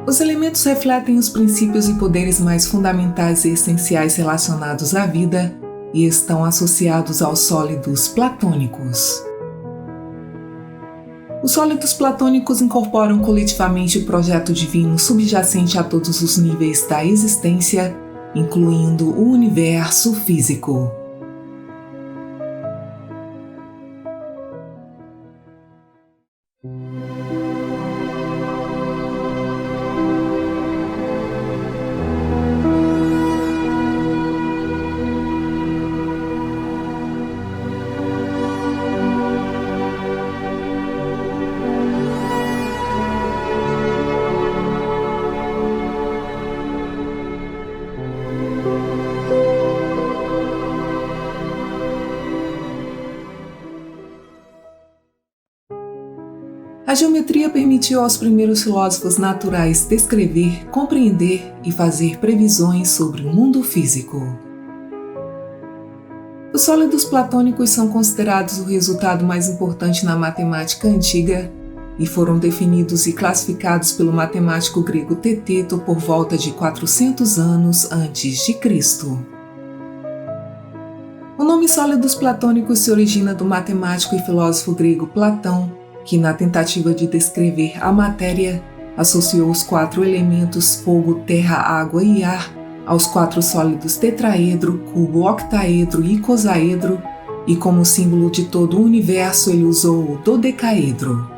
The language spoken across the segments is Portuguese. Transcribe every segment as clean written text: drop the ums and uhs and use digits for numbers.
Os elementos refletem os princípios e poderes mais fundamentais e essenciais relacionados à vida e estão associados aos sólidos platônicos. Os sólidos platônicos incorporam coletivamente o projeto divino subjacente a todos os níveis da existência, incluindo o universo físico. A geometria permitiu aos primeiros filósofos naturais descrever, compreender e fazer previsões sobre o mundo físico. Os sólidos platônicos são considerados o resultado mais importante na matemática antiga e foram definidos e classificados pelo matemático grego Teteto por volta de 400 anos antes de Cristo. O nome sólidos platônicos se origina do matemático e filósofo grego Platão, que, na tentativa de descrever a matéria, associou os 4 elementos fogo, terra, água e ar aos 4 sólidos tetraedro, cubo, octaedro e icosaedro, e como símbolo de todo o universo ele usou o dodecaedro.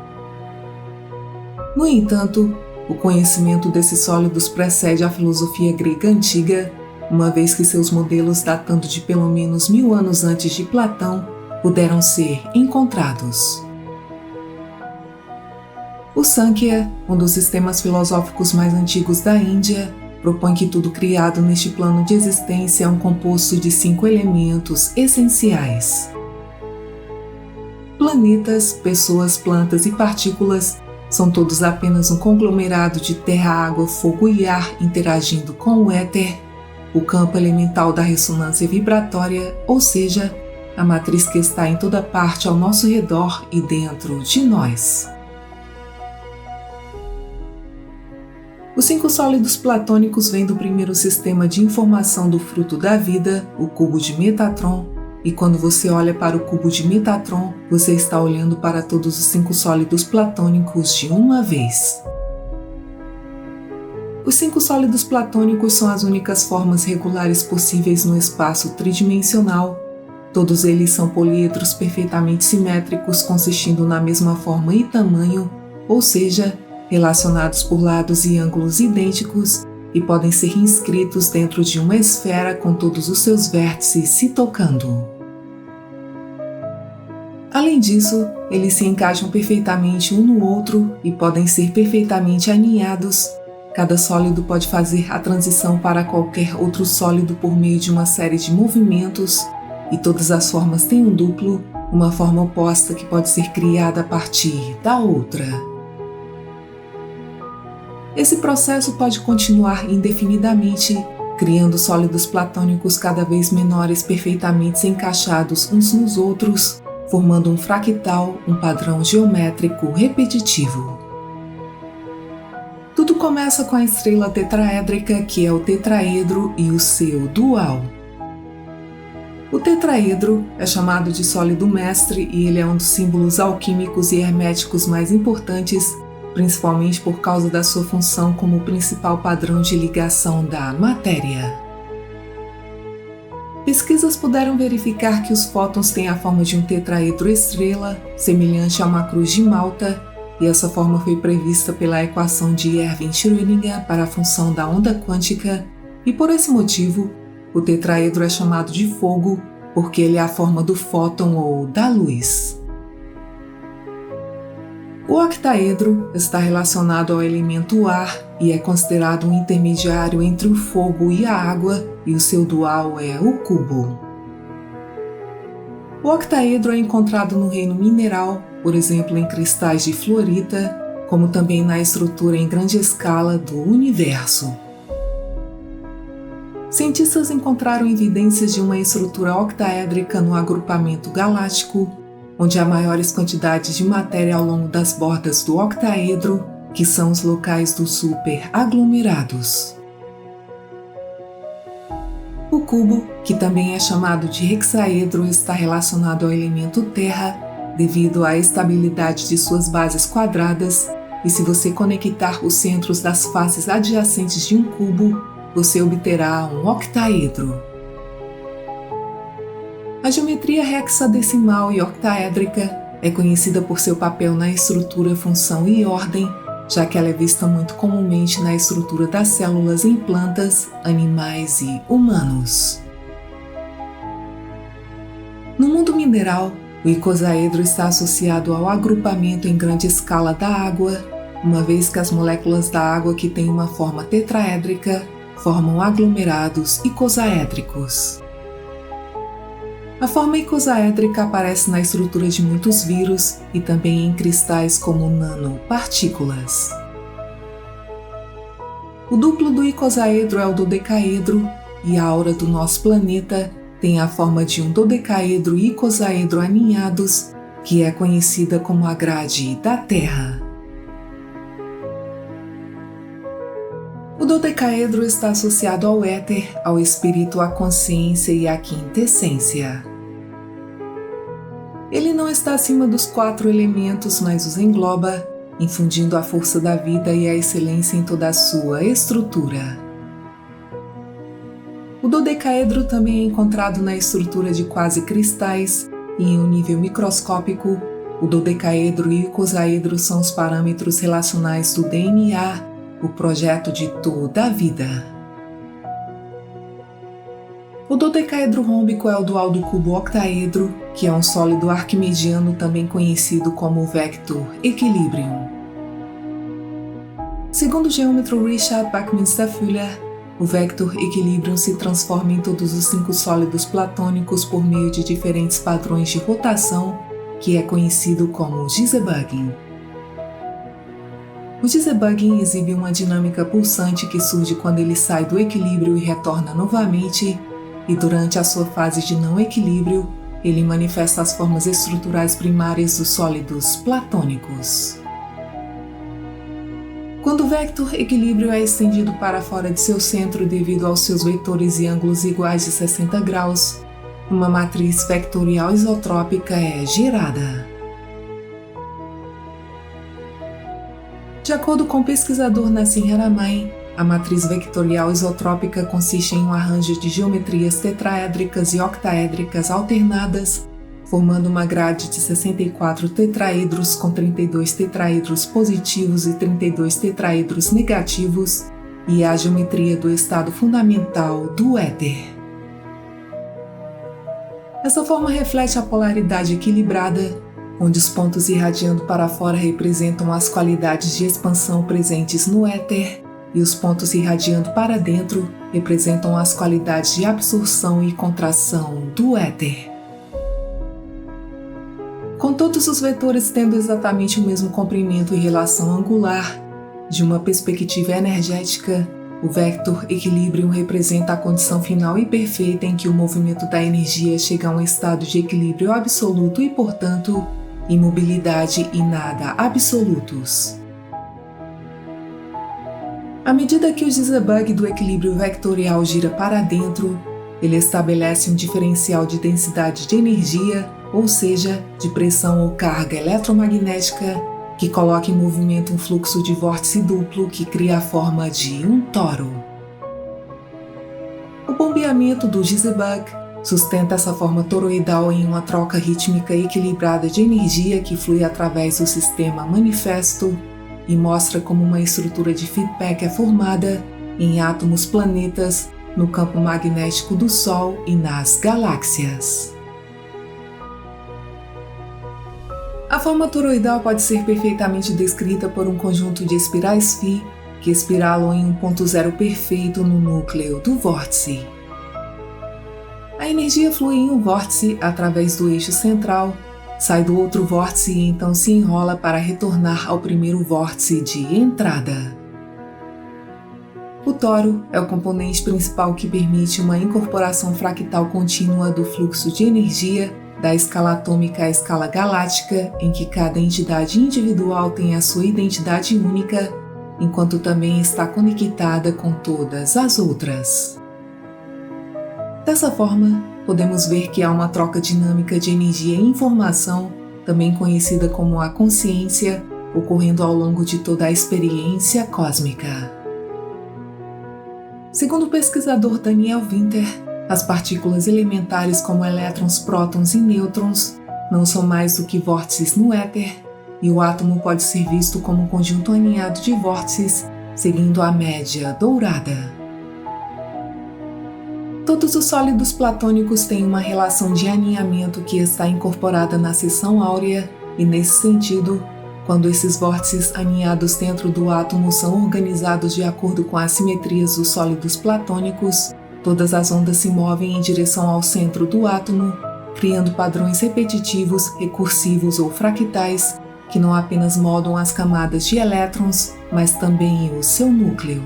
No entanto, o conhecimento desses sólidos precede a filosofia grega antiga, uma vez que seus modelos, datando de pelo menos 1000 anos antes de Platão, puderam ser encontrados. O Sankhya, um dos sistemas filosóficos mais antigos da Índia, propõe que tudo criado neste plano de existência é um composto de 5 elementos essenciais. Planetas, pessoas, plantas e partículas são todos apenas um conglomerado de terra, água, fogo e ar interagindo com o éter, o campo elemental da ressonância vibratória, ou seja, a matriz que está em toda parte ao nosso redor e dentro de nós. Os 5 sólidos platônicos vêm do primeiro sistema de informação do fruto da vida, o cubo de Metatron, e quando você olha para o cubo de Metatron, você está olhando para todos os 5 sólidos platônicos de uma vez. Os 5 sólidos platônicos são as únicas formas regulares possíveis no espaço tridimensional. Todos eles são poliedros perfeitamente simétricos, consistindo na mesma forma e tamanho, ou seja, relacionados por lados e ângulos idênticos e podem ser inscritos dentro de uma esfera com todos os seus vértices se tocando. Além disso, eles se encaixam perfeitamente um no outro e podem ser perfeitamente alinhados. Cada sólido pode fazer a transição para qualquer outro sólido por meio de uma série de movimentos, e todas as formas têm um duplo, uma forma oposta que pode ser criada a partir da outra. Esse processo pode continuar indefinidamente, criando sólidos platônicos cada vez menores perfeitamente encaixados uns nos outros, formando um fractal, um padrão geométrico repetitivo. Tudo começa com a estrela tetraédrica, que é o tetraedro e o seu dual. O tetraedro é chamado de sólido mestre e ele é um dos símbolos alquímicos e herméticos mais importantes, principalmente por causa da sua função como o principal padrão de ligação da matéria. Pesquisas puderam verificar que os fótons têm a forma de um tetraedro estrela, semelhante a uma cruz de Malta, e essa forma foi prevista pela equação de Erwin Schrödinger para a função da onda quântica, e por esse motivo, o tetraedro é chamado de fogo, porque ele é a forma do fóton ou da luz. O octaedro está relacionado ao elemento ar e é considerado um intermediário entre o fogo e a água, e o seu dual é o cubo. O octaedro é encontrado no reino mineral, por exemplo em cristais de fluorita, como também na estrutura em grande escala do universo. Cientistas encontraram evidências de uma estrutura octaédrica no agrupamento galáctico, onde há maiores quantidades de matéria ao longo das bordas do octaedro, que são os locais dos superaglomerados. O cubo, que também é chamado de hexaedro, está relacionado ao elemento terra devido à estabilidade de suas bases quadradas, e se você conectar os centros das faces adjacentes de um cubo, você obterá um octaedro. A geometria hexadecimal e octaédrica é conhecida por seu papel na estrutura, função e ordem, já que ela é vista muito comumente na estrutura das células em plantas, animais e humanos. No mundo mineral, o icosaedro está associado ao agrupamento em grande escala da água, uma vez que as moléculas da água que têm uma forma tetraédrica formam aglomerados icosaédricos. A forma icosaédrica aparece na estrutura de muitos vírus e também em cristais como nanopartículas. O duplo do icosaedro é o dodecaedro e a aura do nosso planeta tem a forma de um dodecaedro e icosaedro aninhados, que é conhecida como a grade da Terra. O dodecaedro está associado ao éter, ao espírito, à consciência e à quintessência. Ele não está acima dos 4 elementos, mas os engloba, infundindo a força da vida e a excelência em toda a sua estrutura. O dodecaedro também é encontrado na estrutura de quase cristais e em um nível microscópico, o dodecaedro e o icosaedro são os parâmetros relacionais do DNA, o projeto de toda a vida. O dodecaedro rômbico é o dual do cubo octaedro, que é um sólido arquimediano também conhecido como vector equilibrium. Segundo o geômetro Richard Buckminster-Fuller, o vector equilibrium se transforma em todos os 5 sólidos platônicos por meio de diferentes padrões de rotação, que é conhecido como Gisebugging. O Gisebugging exibe uma dinâmica pulsante que surge quando ele sai do equilíbrio e retorna novamente, e durante a sua fase de não equilíbrio, ele manifesta as formas estruturais primárias dos sólidos platônicos. Quando o vector equilíbrio é estendido para fora de seu centro devido aos seus vetores e ângulos iguais de 60 graus, uma matriz vectorial isotrópica é gerada. De acordo com o pesquisador Nassim Haramein, a matriz vectorial isotrópica consiste em um arranjo de geometrias tetraédricas e octaédricas alternadas, formando uma grade de 64 tetraedros com 32 tetraedros positivos e 32 tetraedros negativos, e a geometria do estado fundamental do éter. Essa forma reflete a polaridade equilibrada, onde os pontos irradiando para fora representam as qualidades de expansão presentes no éter, e os pontos irradiando para dentro representam as qualidades de absorção e contração do éter. Com todos os vetores tendo exatamente o mesmo comprimento e relação angular, de uma perspectiva energética, o vector equilibrium representa a condição final e perfeita em que o movimento da energia chega a um estado de equilíbrio absoluto e, portanto, imobilidade e nada absolutos. À medida que o Gisebug do equilíbrio vectorial gira para dentro, ele estabelece um diferencial de densidade de energia, ou seja, de pressão ou carga eletromagnética, que coloca em movimento um fluxo de vórtice duplo que cria a forma de um toro. O bombeamento do Gisebug sustenta essa forma toroidal em uma troca rítmica equilibrada de energia que flui através do sistema manifesto e mostra como uma estrutura de feedback é formada em átomos planetas, no campo magnético do Sol e nas galáxias. A forma toroidal pode ser perfeitamente descrita por um conjunto de espirais φ que espiralam em um ponto zero perfeito no núcleo do vórtice. A energia flui em um vórtice através do eixo central, sai do outro vórtice e então se enrola para retornar ao primeiro vórtice de entrada. O toro é o componente principal que permite uma incorporação fractal contínua do fluxo de energia da escala atômica à escala galáctica, em que cada entidade individual tem a sua identidade única, enquanto também está conectada com todas as outras. Dessa forma, podemos ver que há uma troca dinâmica de energia e informação, também conhecida como a consciência, ocorrendo ao longo de toda a experiência cósmica. Segundo o pesquisador Daniel Winter, as partículas elementares como elétrons, prótons e nêutrons não são mais do que vórtices no éter, e o átomo pode ser visto como um conjunto aninhado de vórtices, seguindo a média dourada. Todos os sólidos platônicos têm uma relação de aninhamento que está incorporada na seção áurea, e nesse sentido, quando esses vórtices aninhados dentro do átomo são organizados de acordo com as simetrias dos sólidos platônicos, todas as ondas se movem em direção ao centro do átomo, criando padrões repetitivos, recursivos ou fractais, que não apenas moldam as camadas de elétrons, mas também o seu núcleo.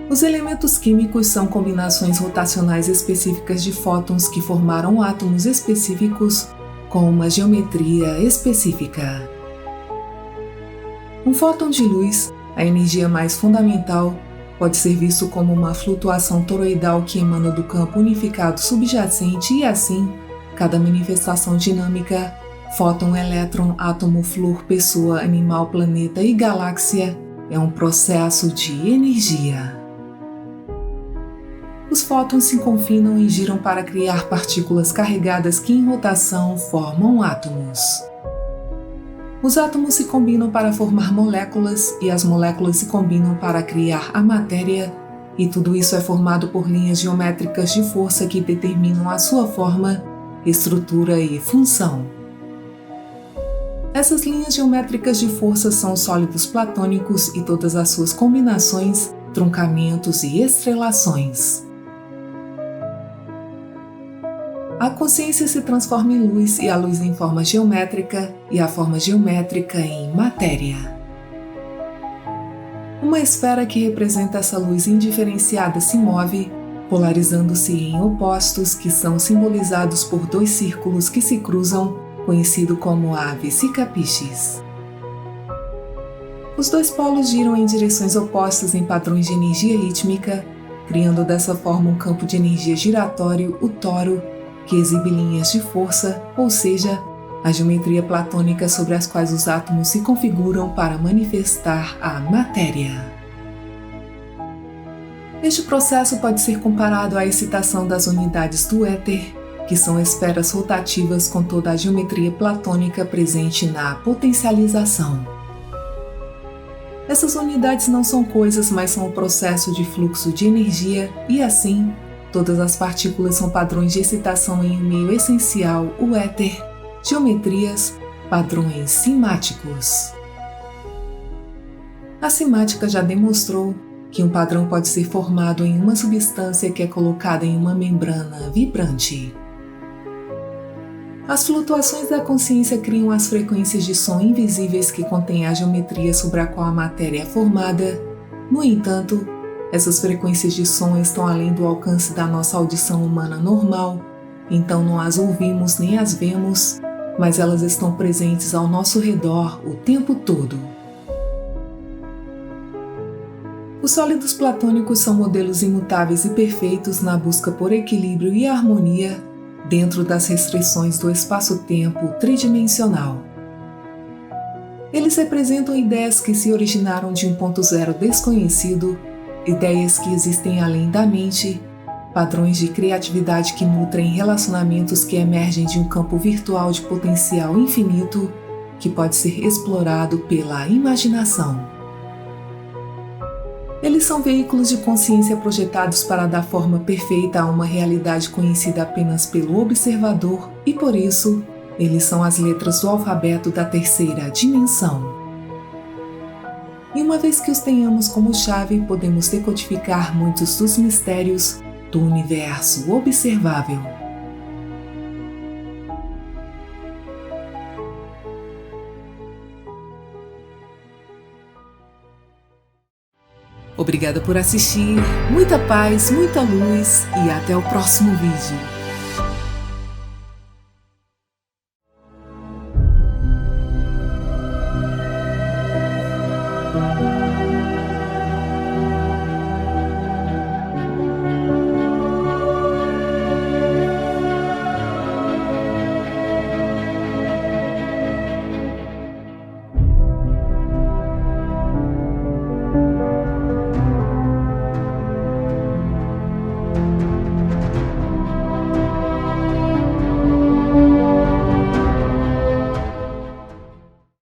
Os elementos químicos são combinações rotacionais específicas de fótons que formaram átomos específicos com uma geometria específica. Um fóton de luz, a energia mais fundamental, pode ser visto como uma flutuação toroidal que emana do campo unificado subjacente e assim, cada manifestação dinâmica, fóton, elétron, átomo, flúor, pessoa, animal, planeta e galáxia, é um processo de energia. Os fótons se confinam e giram para criar partículas carregadas que em rotação formam átomos. Os átomos se combinam para formar moléculas e as moléculas se combinam para criar a matéria, e tudo isso é formado por linhas geométricas de força que determinam a sua forma, estrutura e função. Essas linhas geométricas de força são os sólidos platônicos e todas as suas combinações, truncamentos e estrelações. A consciência se transforma em luz e a luz em forma geométrica e a forma geométrica em matéria. Uma esfera que representa essa luz indiferenciada se move, polarizando-se em opostos que são simbolizados por dois círculos que se cruzam, conhecido como a vesica Piscis. Os dois polos giram em direções opostas em padrões de energia rítmica, criando dessa forma um campo de energia giratório, o toro, que exibe linhas de força, ou seja, a geometria platônica sobre as quais os átomos se configuram para manifestar a matéria. Este processo pode ser comparado à excitação das unidades do éter, que são esferas rotativas com toda a geometria platônica presente na potencialização. Essas unidades não são coisas, mas são o processo de fluxo de energia e, assim, todas as partículas são padrões de excitação em um meio essencial, o éter, geometrias, padrões simáticos. A simática já demonstrou que um padrão pode ser formado em uma substância que é colocada em uma membrana vibrante. As flutuações da consciência criam as frequências de som invisíveis que contêm a geometria sobre a qual a matéria é formada. No entanto, essas frequências de som estão além do alcance da nossa audição humana normal, então não as ouvimos nem as vemos, mas elas estão presentes ao nosso redor o tempo todo. Os sólidos platônicos são modelos imutáveis e perfeitos na busca por equilíbrio e harmonia dentro das restrições do espaço-tempo tridimensional. Eles representam ideias que se originaram de um ponto zero desconhecido, ideias que existem além da mente, padrões de criatividade que nutrem relacionamentos que emergem de um campo virtual de potencial infinito que pode ser explorado pela imaginação. Eles são veículos de consciência projetados para dar forma perfeita a uma realidade conhecida apenas pelo observador e, por isso, eles são as letras do alfabeto da terceira dimensão. E uma vez que os tenhamos como chave, podemos decodificar muitos dos mistérios do universo observável. Obrigada por assistir, muita paz, muita luz e até o próximo vídeo.